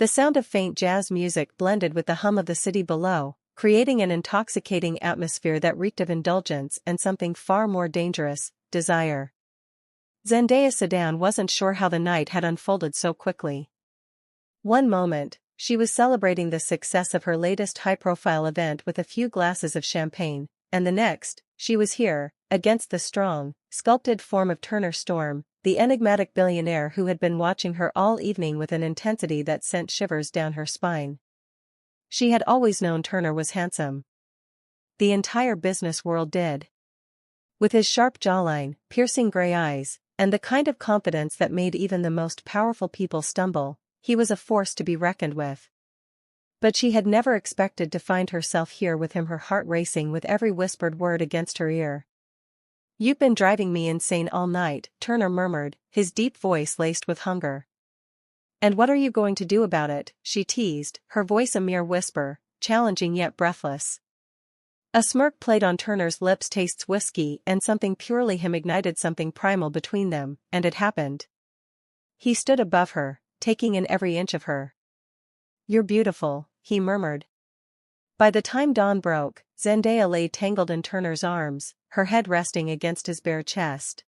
The sound of faint jazz music blended with the hum of the city below, creating an intoxicating atmosphere that reeked of indulgence and something far more dangerous, desire. Zendaya Sedan wasn't sure how the night had unfolded so quickly. One moment, she was celebrating the success of her latest high-profile event with a few glasses of champagne, and the next, she was here, against the strong, sculpted form of Turner Storm, the enigmatic billionaire who had been watching her all evening with an intensity that sent shivers down her spine. She had always known Turner was handsome. The entire business world did. With his sharp jawline, piercing gray eyes, and the kind of confidence that made even the most powerful people stumble, he was a force to be reckoned with. But she had never expected to find herself here with him, her heart racing with every whispered word against her ear. "You've been driving me insane all night," Turner murmured, his deep voice laced with hunger. "And what are you going to do about it?" she teased, her voice a mere whisper, challenging yet breathless. A smirk played on Turner's lips. Tastes whiskey and something purely him ignited something primal between them, and it happened. He stood above her, taking in every inch of her. "You're beautiful," he murmured. By the time dawn broke, Zendaya lay tangled in Turner's arms, her head resting against his bare chest.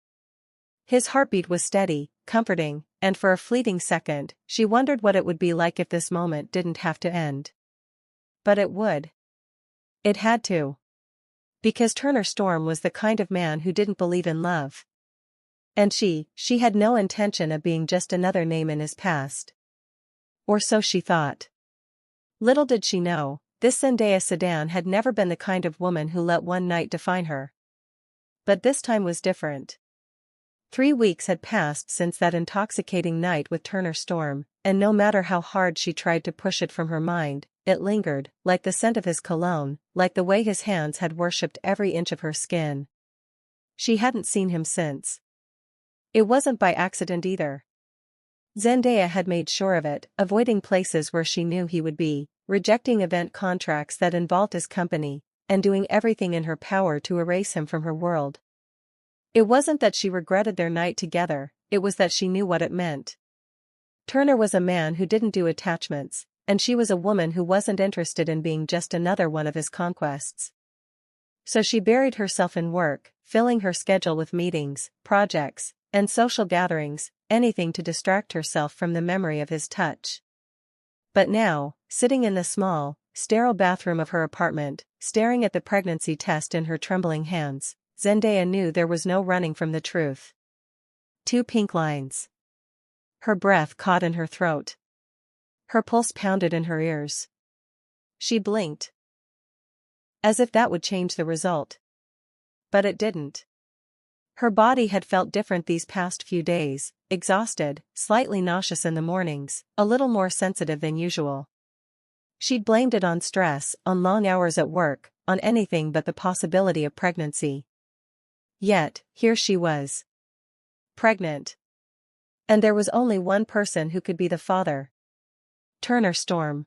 His heartbeat was steady, comforting, and for a fleeting second, she wondered what it would be like if this moment didn't have to end. But it would. It had to. Because Turner Storm was the kind of man who didn't believe in love. And she had no intention of being just another name in his past. Or so she thought. Little did she know, this Zendaya Sedan had never been the kind of woman who let one night define her. But this time was different. 3 weeks had passed since that intoxicating night with Turner Storm, and no matter how hard she tried to push it from her mind, it lingered, like the scent of his cologne, like the way his hands had worshipped every inch of her skin. She hadn't seen him since. It wasn't by accident either. Zendaya had made sure of it, avoiding places where she knew he would be, rejecting event contracts that involved his company, and doing everything in her power to erase him from her world. It wasn't that she regretted their night together, it was that she knew what it meant. Turner was a man who didn't do attachments, and she was a woman who wasn't interested in being just another one of his conquests. So she buried herself in work, filling her schedule with meetings, projects, and social gatherings, anything to distract herself from the memory of his touch. But now, sitting in the small, sterile bathroom of her apartment, staring at the pregnancy test in her trembling hands, Zendaya knew there was no running from the truth. 2 pink lines. Her breath caught in her throat. Her pulse pounded in her ears. She blinked. As if that would change the result. But it didn't. Her body had felt different these past few days, exhausted, slightly nauseous in the mornings, a little more sensitive than usual. She'd blamed it on stress, on long hours at work, on anything but the possibility of pregnancy. Yet, here she was. Pregnant. And there was only one person who could be the father. Turner Storm.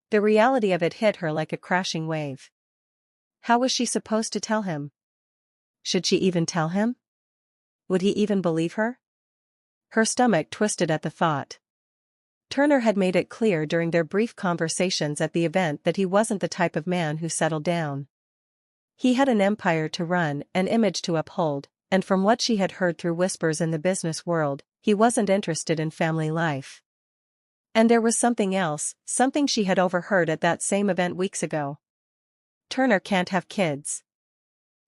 The reality of it hit her like a crashing wave. How was she supposed to tell him? Should she even tell him? Would he even believe her? Her stomach twisted at the thought. Turner had made it clear during their brief conversations at the event that he wasn't the type of man who settled down. He had an empire to run, an image to uphold, and from what she had heard through whispers in the business world, he wasn't interested in family life. And there was something else, something she had overheard at that same event weeks ago. Turner can't have kids.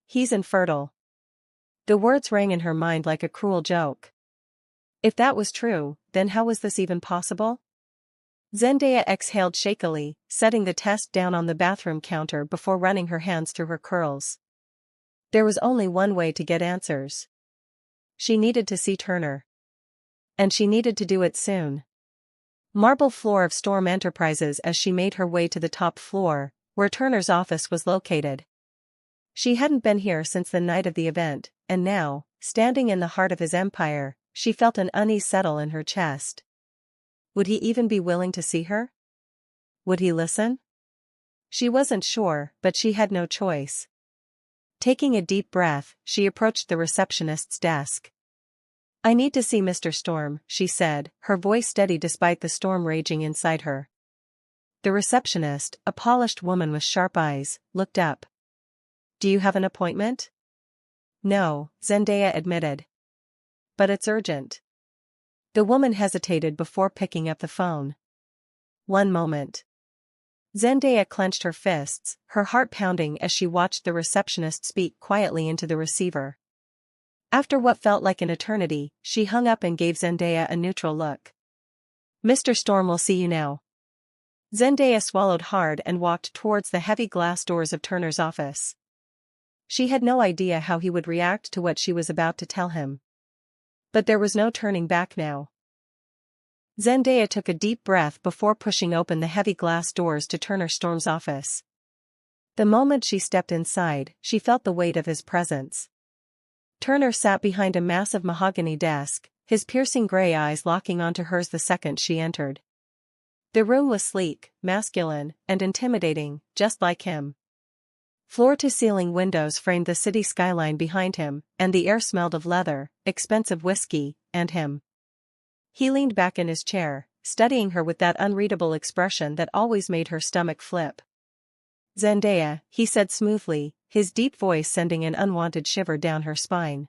He's infertile. The words rang in her mind like a cruel joke. If that was true, then how was this even possible? Zendaya exhaled shakily, setting the test down on the bathroom counter before running her hands through her curls. There was only one way to get answers. She needed to see Turner. And she needed to do it soon. Marble floor of Storm Enterprises as she made her way to the top floor, where Turner's office was located. She hadn't been here since the night of the event, and now, standing in the heart of his empire, she felt an unease settle in her chest. Would he even be willing to see her? Would he listen? She wasn't sure, but she had no choice. Taking a deep breath, she approached the receptionist's desk. I need to see Mr. Storm, she said, her voice steady despite the storm raging inside her. The receptionist, a polished woman with sharp eyes, looked up. Do you have an appointment? No, Zendaya admitted. But it's urgent. The woman hesitated before picking up the phone. One moment. Zendaya clenched her fists, her heart pounding as she watched the receptionist speak quietly into the receiver. After what felt like an eternity, she hung up and gave Zendaya a neutral look. Mr. Storm will see you now. Zendaya swallowed hard and walked towards the heavy glass doors of Turner's office. She had no idea how he would react to what she was about to tell him. But there was no turning back now. Zendaya took a deep breath before pushing open the heavy glass doors to Turner Storm's office. The moment she stepped inside, she felt the weight of his presence. Turner sat behind a massive mahogany desk, his piercing gray eyes locking onto hers the second she entered. The room was sleek, masculine, and intimidating, just like him. Floor-to-ceiling windows framed the city skyline behind him, and the air smelled of leather, expensive whiskey, and him. He leaned back in his chair, studying her with that unreadable expression that always made her stomach flip. Zendaya, he said smoothly, his deep voice sending an unwanted shiver down her spine.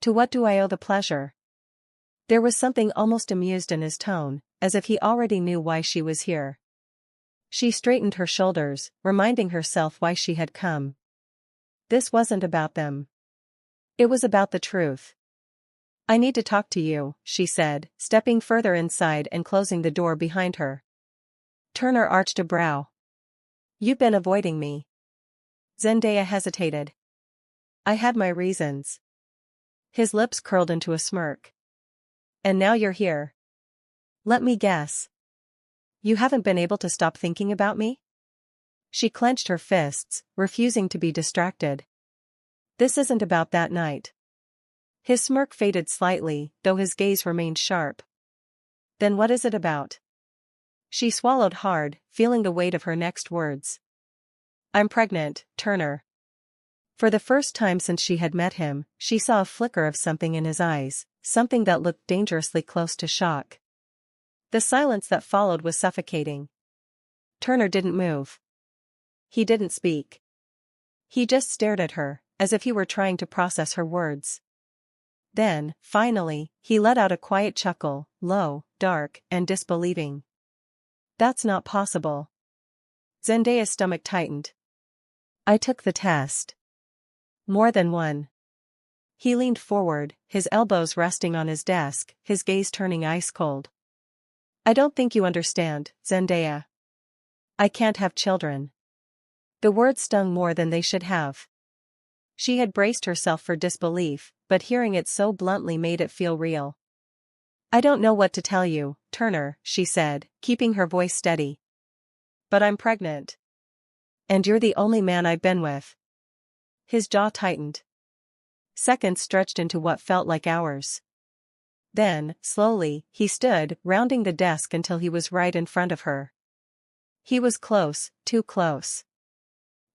To what do I owe the pleasure? There was something almost amused in his tone, as if he already knew why she was here. She straightened her shoulders, reminding herself why she had come. This wasn't about them. It was about the truth. I need to talk to you, she said, stepping further inside and closing the door behind her. Turner arched a brow. You've been avoiding me. Zendaya hesitated. I had my reasons. His lips curled into a smirk. And now you're here. Let me guess. You haven't been able to stop thinking about me? She clenched her fists, refusing to be distracted. This isn't about that night. His smirk faded slightly, though his gaze remained sharp. Then what is it about? She swallowed hard, feeling the weight of her next words. I'm pregnant, Turner. For the first time since she had met him, she saw a flicker of something in his eyes, something that looked dangerously close to shock. The silence that followed was suffocating. Turner didn't move. He didn't speak. He just stared at her, as if he were trying to process her words. Then, finally, he let out a quiet chuckle, low, dark, and disbelieving. That's not possible. Zendaya's stomach tightened. I took the test. More than one. He leaned forward, his elbows resting on his desk, his gaze turning ice cold. I don't think you understand, Zendaya. I can't have children. The words stung more than they should have. She had braced herself for disbelief, but hearing it so bluntly made it feel real. I don't know what to tell you, Turner, she said, keeping her voice steady. But I'm pregnant. And you're the only man I've been with. His jaw tightened. Seconds stretched into what felt like hours. Then, slowly, he stood, rounding the desk until he was right in front of her. He was close, too close.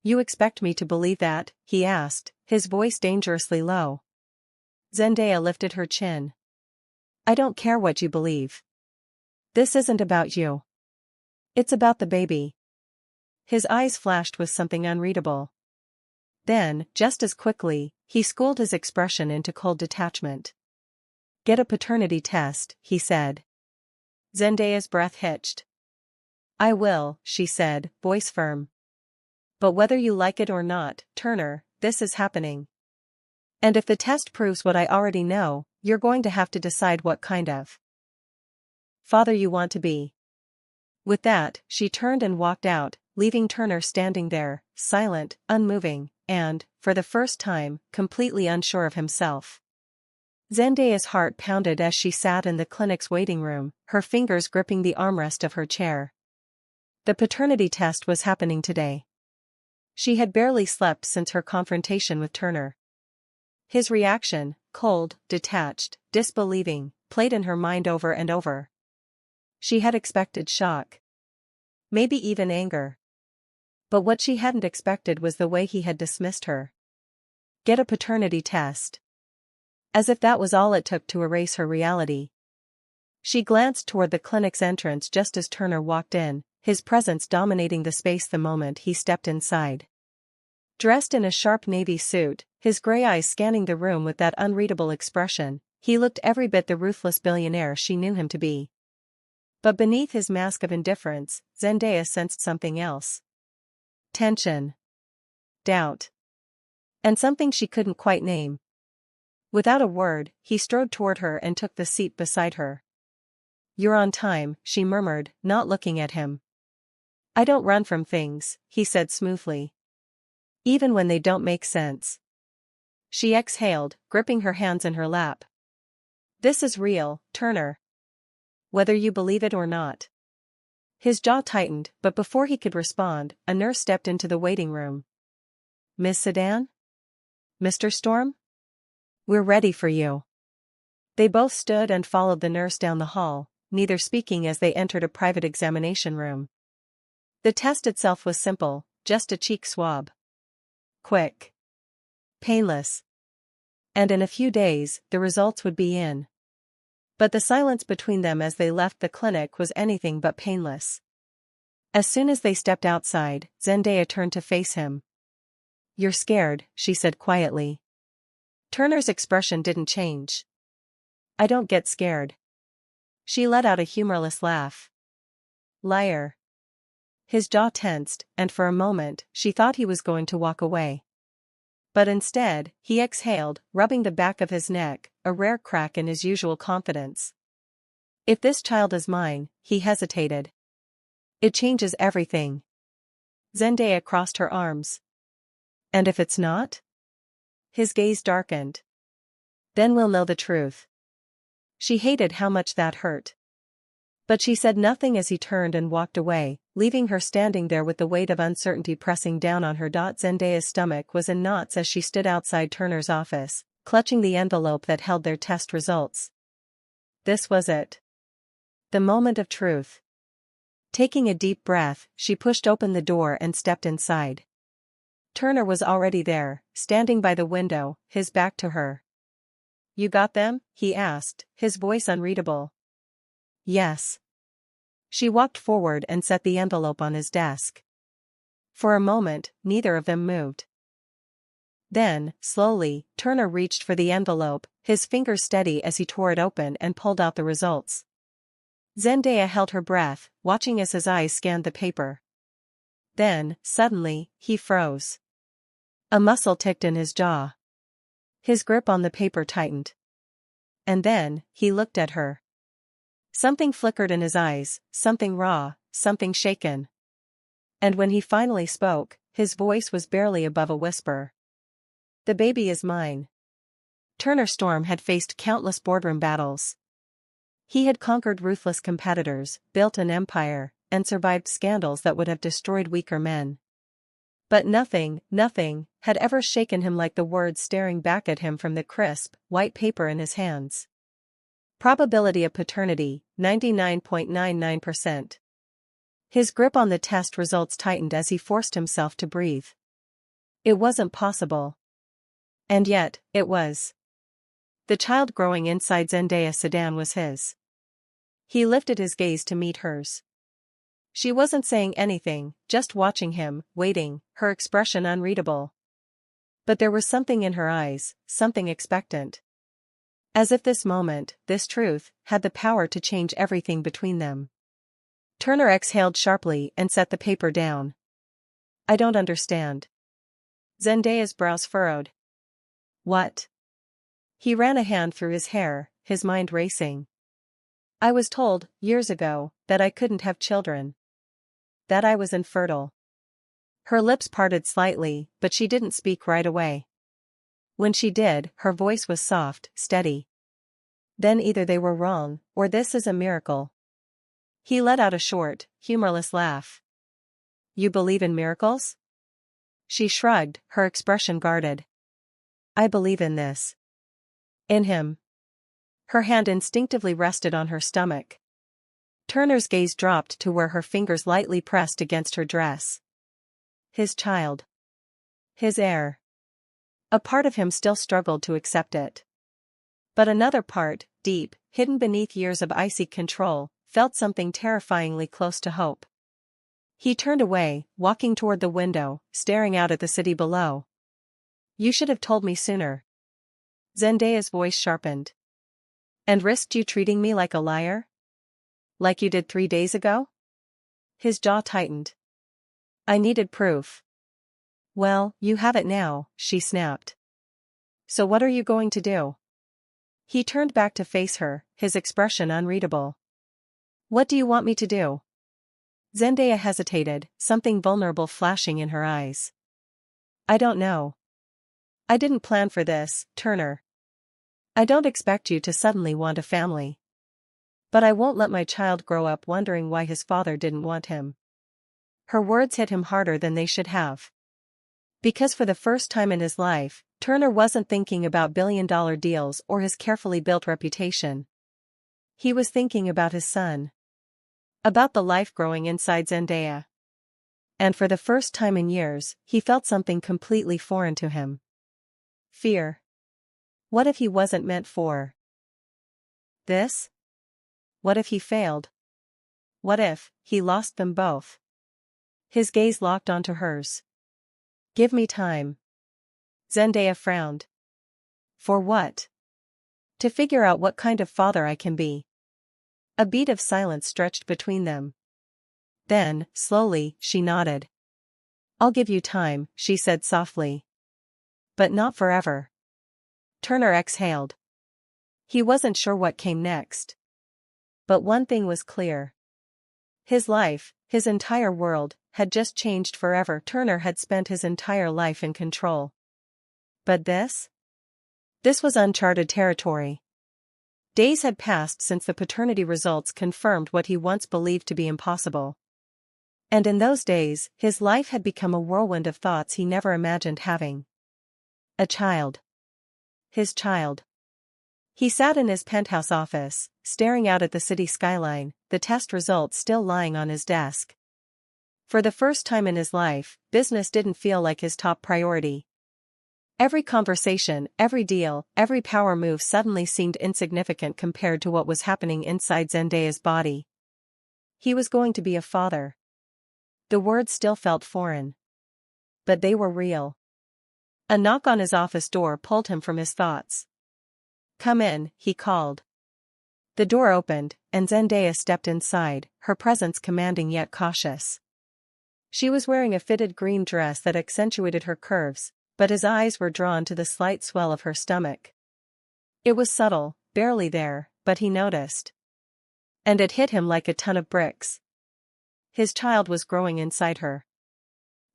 You expect me to believe that? He asked, his voice dangerously low. Zendaya lifted her chin. I don't care what you believe. This isn't about you. It's about the baby. His eyes flashed with something unreadable. Then, just as quickly, he schooled his expression into cold detachment. Get a paternity test, he said. Zendaya's breath hitched. I will, she said, voice firm. But whether you like it or not, Turner, this is happening. And if the test proves what I already know, you're going to have to decide what kind of father you want to be. With that, she turned and walked out, leaving Turner standing there, silent, unmoving, and, for the first time, completely unsure of himself. Zendaya's heart pounded as she sat in the clinic's waiting room, her fingers gripping the armrest of her chair. The paternity test was happening today. She had barely slept since her confrontation with Turner. His reaction, cold, detached, disbelieving, played in her mind over and over. She had expected shock. Maybe even anger. But what she hadn't expected was the way he had dismissed her. Get a paternity test. As if that was all it took to erase her reality. She glanced toward the clinic's entrance just as Turner walked in, his presence dominating the space the moment he stepped inside. Dressed in a sharp navy suit, his gray eyes scanning the room with that unreadable expression, he looked every bit the ruthless billionaire she knew him to be. But beneath his mask of indifference, Zendaya sensed something else. Tension. Doubt. And something she couldn't quite name. Without a word, he strode toward her and took the seat beside her. "You're on time," she murmured, not looking at him. "I don't run from things," he said smoothly. "Even when they don't make sense." She exhaled, gripping her hands in her lap. "This is real, Turner. Whether you believe it or not." His jaw tightened, but before he could respond, a nurse stepped into the waiting room. "Miss Sedan? Mr. Storm? We're ready for you." They both stood and followed the nurse down the hall, neither speaking as they entered a private examination room. The test itself was simple, just a cheek swab. Quick. Painless. And in a few days, the results would be in. But the silence between them as they left the clinic was anything but painless. As soon as they stepped outside, Zendaya turned to face him. "You're scared," she said quietly. Turner's expression didn't change. "I don't get scared." She let out a humorless laugh. "Liar." His jaw tensed, and for a moment, she thought he was going to walk away. But instead, he exhaled, rubbing the back of his neck, a rare crack in his usual confidence. "If this child is mine," he hesitated. "It changes everything." Zendaya crossed her arms. "And if it's not?" His gaze darkened. "Then we'll know the truth." She hated how much that hurt. But she said nothing as he turned and walked away, leaving her standing there with the weight of uncertainty pressing down on her. Zendaya's stomach was in knots as she stood outside Turner's office, clutching the envelope that held their test results. This was it. The moment of truth. Taking a deep breath, she pushed open the door and stepped inside. Turner was already there, standing by the window, his back to her. "You got them?" he asked, his voice unreadable. "Yes." She walked forward and set the envelope on his desk. For a moment, neither of them moved. Then, slowly, Turner reached for the envelope, his fingers steady as he tore it open and pulled out the results. Zendaya held her breath, watching as his eyes scanned the paper. Then, suddenly, he froze. A muscle ticked in his jaw. His grip on the paper tightened. And then, he looked at her. Something flickered in his eyes, something raw, something shaken. And when he finally spoke, his voice was barely above a whisper. "The baby is mine." Turner Storm had faced countless boardroom battles. He had conquered ruthless competitors, built an empire, and survived scandals that would have destroyed weaker men. But nothing, had ever shaken him like the words staring back at him from the crisp, white paper in his hands. Probability of paternity, 99.99%. His grip on the test results tightened as he forced himself to breathe. It wasn't possible. And yet, it was. The child growing inside Zendaya Sedan was his. He lifted his gaze to meet hers. She wasn't saying anything, just watching him, waiting, her expression unreadable. But there was something in her eyes, something expectant. As if this moment, this truth, had the power to change everything between them. Turner exhaled sharply and set the paper down. "I don't understand." Zendaya's brows furrowed. "What?" He ran a hand through his hair, his mind racing. "I was told, years ago, that I couldn't have children. That I was infertile." Her lips parted slightly, but she didn't speak right away. When she did, her voice was soft, steady. "Then either they were wrong, or this is a miracle." He let out a short, humorless laugh. "You believe in miracles?" She shrugged, her expression guarded. "I believe in this. In him." Her hand instinctively rested on her stomach. Turner's gaze dropped to where her fingers lightly pressed against her dress. His child. His heir. A part of him still struggled to accept it. But another part, deep, hidden beneath years of icy control, felt something terrifyingly close to hope. He turned away, walking toward the window, staring out at the city below. "You should have told me sooner." Zendaya's voice sharpened. "And risked you treating me like a liar? Like you did 3 days ago?" His jaw tightened. "I needed proof." "Well, you have it now," she snapped. "So what are you going to do?" He turned back to face her, his expression unreadable. "What do you want me to do?" Zendaya hesitated, something vulnerable flashing in her eyes. "I don't know. I didn't plan for this, Turner. I don't expect you to suddenly want a family. But I won't let my child grow up wondering why his father didn't want him." Her words hit him harder than they should have. Because for the first time in his life, Turner wasn't thinking about billion-dollar deals or his carefully built reputation. He was thinking about his son. About the life growing inside Zendaya. And for the first time in years, he felt something completely foreign to him. Fear. What if he wasn't meant for this? What if he failed? What if he lost them both? His gaze locked onto hers. "Give me time." Zendaya frowned. "For what?" "To figure out what kind of father I can be." A beat of silence stretched between them. Then, slowly, she nodded. "I'll give you time," she said softly. "But not forever." Turner exhaled. He wasn't sure what came next. But one thing was clear. His life, his entire world, had just changed forever. Turner had spent his entire life in control. But this? This was uncharted territory. Days had passed since the paternity results confirmed what he once believed to be impossible. And in those days, his life had become a whirlwind of thoughts he never imagined having. A child. His child. He sat in his penthouse office, staring out at the city skyline, the test results still lying on his desk. For the first time in his life, business didn't feel like his top priority. Every conversation, every deal, every power move suddenly seemed insignificant compared to what was happening inside Zendaya's body. He was going to be a father. The words still felt foreign. But they were real. A knock on his office door pulled him from his thoughts. "Come in," he called. The door opened, and Zendaya stepped inside, her presence commanding yet cautious. She was wearing a fitted green dress that accentuated her curves, but his eyes were drawn to the slight swell of her stomach. It was subtle, barely there, but he noticed. And it hit him like a ton of bricks. His child was growing inside her.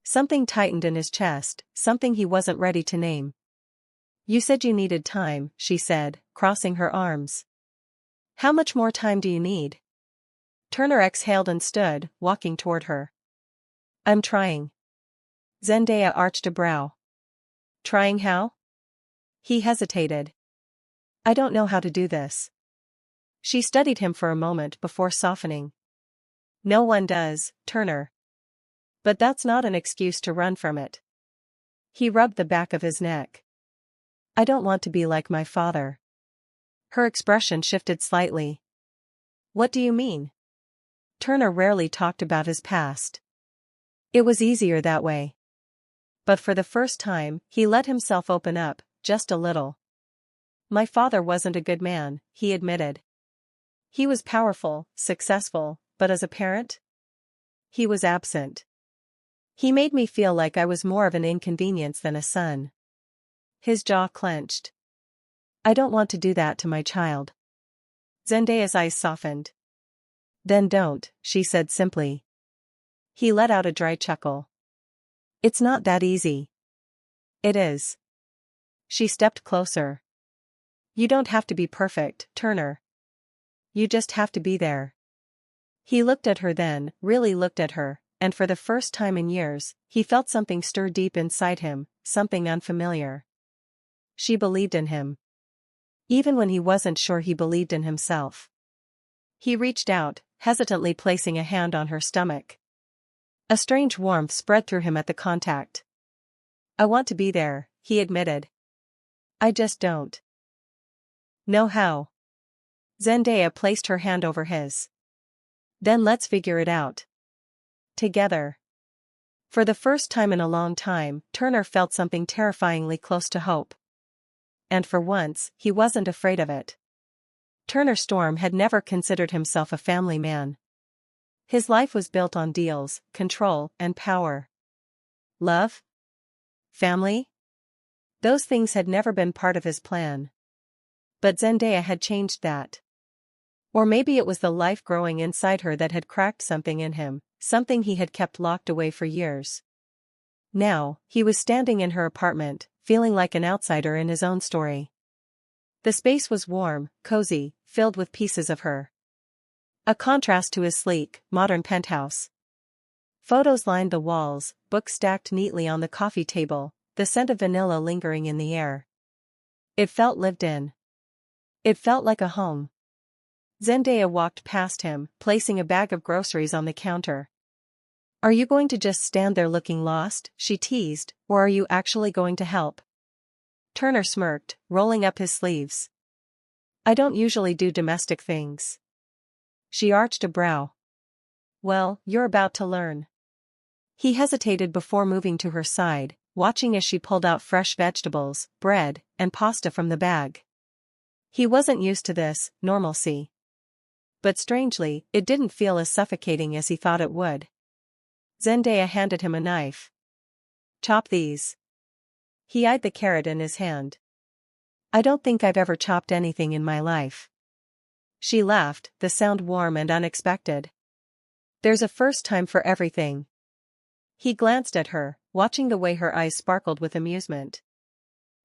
Something tightened in his chest, something he wasn't ready to name. "You said you needed time," she said, crossing her arms. "How much more time do you need?" Turner exhaled and stood, walking toward her. "I'm trying." Zendaya arched a brow. "Trying how?" He hesitated. "I don't know how to do this." She studied him for a moment before softening. "No one does, Turner. But that's not an excuse to run from it." He rubbed the back of his neck. "I don't want to be like my father." Her expression shifted slightly. "What do you mean?" Turner rarely talked about his past. It was easier that way. But for the first time, he let himself open up, just a little. "My father wasn't a good man," he admitted. "He was powerful, successful, but as a parent? He was absent. He made me feel like I was more of an inconvenience than a son." His jaw clenched. "I don't want to do that to my child." Zendaya's eyes softened. "Then don't," she said simply. He let out a dry chuckle. "It's not that easy." "It is." She stepped closer. "You don't have to be perfect, Turner. You just have to be there." He looked at her then, really looked at her, and for the first time in years, he felt something stir deep inside him, something unfamiliar. She believed in him. Even when he wasn't sure he believed in himself. He reached out, hesitantly placing a hand on her stomach. A strange warmth spread through him at the contact. "I want to be there," he admitted. "I just don't Know how? Zendaya placed her hand over his. Then let's figure it out. Together. For the first time in a long time, Turner felt something terrifyingly close to hope. And for once, he wasn't afraid of it. Turner Storm had never considered himself a family man. His life was built on deals, control, and power. Love? Family? Those things had never been part of his plan. But Zendaya had changed that. Or maybe it was the life growing inside her that had cracked something in him, something he had kept locked away for years. Now, he was standing in her apartment, feeling like an outsider in his own story. The space was warm, cozy, filled with pieces of her. A contrast to his sleek, modern penthouse. Photos lined the walls, books stacked neatly on the coffee table, the scent of vanilla lingering in the air. It felt lived in. It felt like a home. Zendaya walked past him, placing a bag of groceries on the counter. "Are you going to just stand there looking lost?" she teased, "or are you actually going to help?" Turner smirked, rolling up his sleeves. "I don't usually do domestic things." She arched a brow. "Well, you're about to learn." He hesitated before moving to her side, watching as she pulled out fresh vegetables, bread, and pasta from the bag. He wasn't used to this normalcy. But strangely, it didn't feel as suffocating as he thought it would. Zendaya handed him a knife. "Chop these." He eyed the carrot in his hand. "I don't think I've ever chopped anything in my life." She laughed, the sound warm and unexpected. "There's a first time for everything." He glanced at her, watching the way her eyes sparkled with amusement.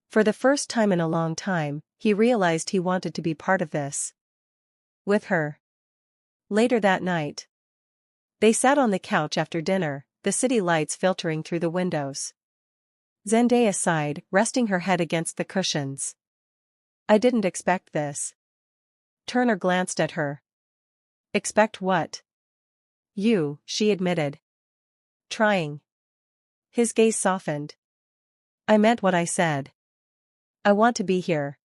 For the first time in a long time, he realized he wanted to be part of this. With her. Later that night. They sat on the couch after dinner, the city lights filtering through the windows. Zendaya sighed, resting her head against the cushions. "I didn't expect this." Turner glanced at her. "Expect what?" "You," she admitted. "Trying." His gaze softened. "I meant what I said. I want to be here.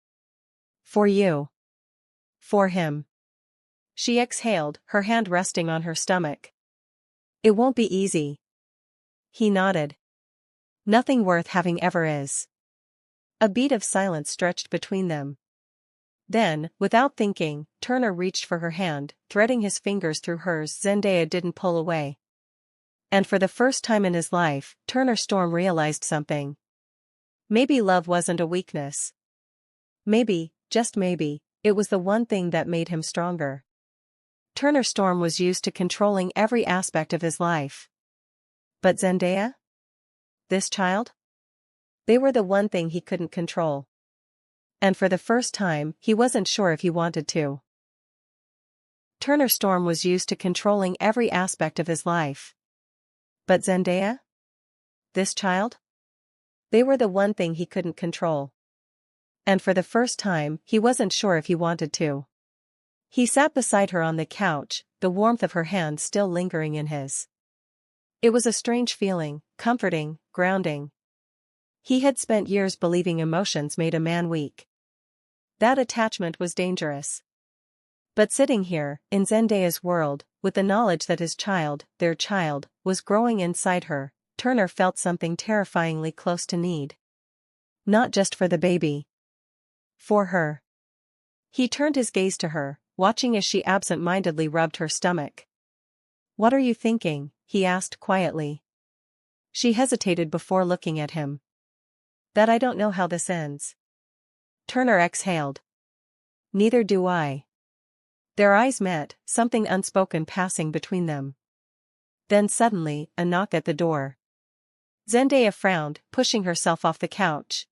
For you. For him." She exhaled, her hand resting on her stomach. "It won't be easy." He nodded. "Nothing worth having ever is." A beat of silence stretched between them. Then, without thinking, Turner reached for her hand, threading his fingers through hers. Zendaya didn't pull away. And for the first time in his life, Turner Storm realized something. Maybe love wasn't a weakness. Maybe, just maybe, it was the one thing that made him stronger. Turner Storm was used to controlling every aspect of his life. But Zendaya? This child? They were the one thing he couldn't control. And for the first time, he wasn't sure if he wanted to. Turner Storm was used to controlling every aspect of his life. But Zendaya? This child? They were the one thing he couldn't control. And for the first time, he wasn't sure if he wanted to. He sat beside her on the couch, the warmth of her hand still lingering in his. It was a strange feeling, comforting, grounding. He had spent years believing emotions made a man weak. That attachment was dangerous. But sitting here, in Zendaya's world, with the knowledge that his child, their child, was growing inside her, Turner felt something terrifyingly close to need. Not just for the baby. For her. He turned his gaze to her, watching as she absent-mindedly rubbed her stomach. "What are you thinking?" he asked quietly. She hesitated before looking at him. "That I don't know how this ends." Turner exhaled. "Neither do I." Their eyes met, something unspoken passing between them. Then suddenly, a knock at the door. Zendaya frowned, pushing herself off the couch.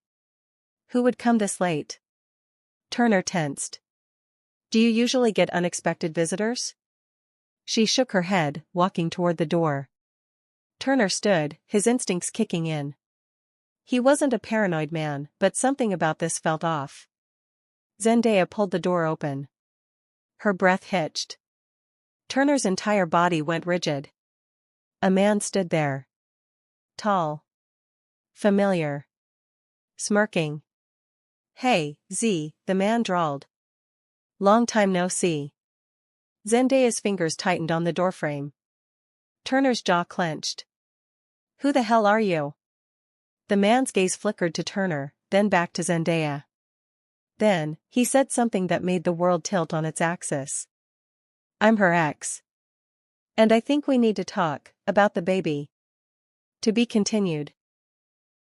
Who would come this late? Turner tensed. "Do you usually get unexpected visitors?" She shook her head, walking toward the door. Turner stood, his instincts kicking in. He wasn't a paranoid man, but something about this felt off. Zendaya pulled the door open. Her breath hitched. Turner's entire body went rigid. A man stood there. Tall. Familiar. Smirking. "Hey, Z," the man drawled, Long time no see. Zendaya's fingers tightened on the doorframe. Turner's jaw clenched. Who the hell are you? The man's gaze flickered to Turner, then back to Zendaya. Then, he said something that made the world tilt on its axis. I'm her ex. And I think we need to talk about the baby. To be continued.